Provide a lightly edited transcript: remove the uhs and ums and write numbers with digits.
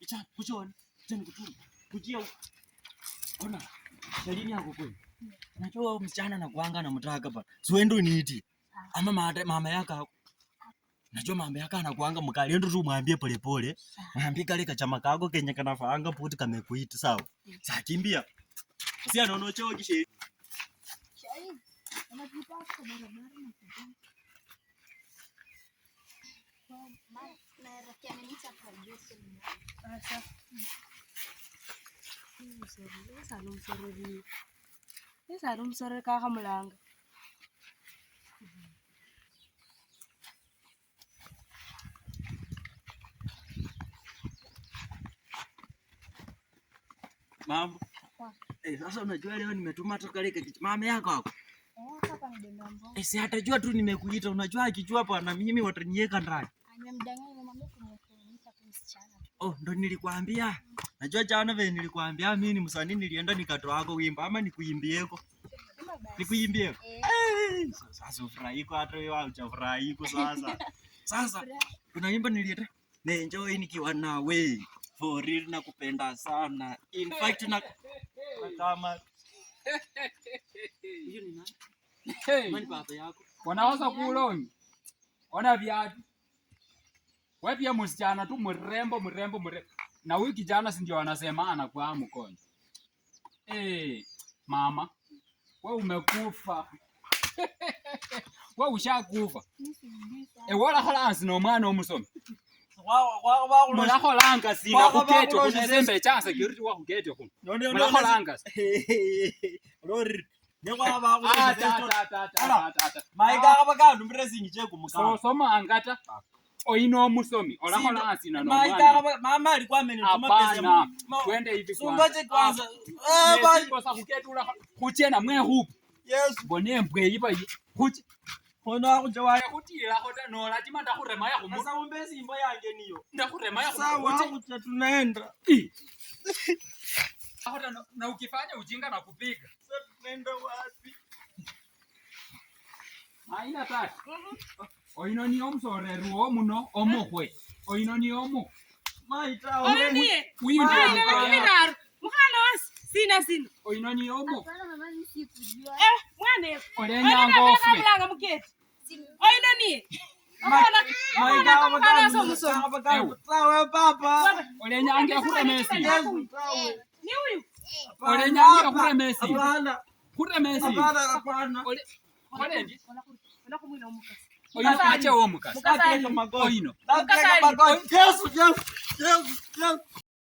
Icha kuchona. Tena kutuma. Kujia. Ona. Dalili yako kweli. Unajua msichana anakuanga anamtaka bana. Siwendo niiti. Ama mama yako. Najua mama yako anakuanga mkali. Endo tu mwambie pole pole. Mwambie kale kachama kako kenye kanafaanga puti kamekuita sawa. Sasa kimbia. Si anaona choo kishe. Shai. Anakupa kwa barabara na kujua. Na rakia nita kwa Yesu. Sasa. Salum sore kaka mulanga. Mambo. Sasa unajua leo nimetuma toka kale mama yako hapo. Hapa ni Dondambo. Si atajua tu nimekuita, unajua akijua hapa na mimi wataniweka ndani. Amemdanganya mama kumwonyesha msichana. Oh, ndo nilikwambia. Najua jana vile nilikwambia mimi ni msanii nilienda nikatoa wako wimbo ama nikuimbieko. Nikuimbieko. Sasa ufurahiko hata wewe hujafurahiko sasa. Sasa kuna wimbo nilieta na enjoy nikiwa nawe. For real nakupenda sana. In fact na kama hiyo ni nani? Mani baba yako. Wanaweza kuloni. Ona viatu. Wewe pia msichana tu mrembo. Na huyu kijana si ndio wanasema anakuwa mkonjo. Mama. Wewe umekufa. Wewe ushakufa. Wala halansi no mwana omusomi. Mwana holanga sina kuketo kusembe cha security wa kuketo ku. Mwana holanga. Lori. Nywa baba ata. Maiga abaka ndumrezi nje kumukama. Soma angata. Oino musomi. Ola holansi na no mwana. Maiga mama alikuwa amenituma pesa. Twende hivi kwanza. Sungoje kwanza. Basi kuketo ula kuchena mwe huku. Yes. Bone mbwe iba yi. Kuchi. Ona kujawaya kutira hota no lazima ndakurema ya kumu. Sasa umbezi imbo yange niyo. Ndakurema ya kumu. Sawa huko tunaenda. Hota na ukifanya ujinga na kupiga. Sasa tunaenda wapi? Haina tatu. Oino ni omsoreru omuno omokwe. Oino ni omu. Maita Oyo ndiye. Uyu ndiye Mukana wasi. Sina. Oino ni omu. Hapana mama nisikujua. Mwane. Olenya ngofu. Kabla muketi. Oyo ndiye. Maita abaka sawa papa. Olenya ange kuremesi. Ni huyu. Olenya ange kuremesi. Hapana. Kuremesi. Hapana. Olendi. Unakumwina umukasi. Oino ache omukasi. Mukati magoti. Oino. Yesu.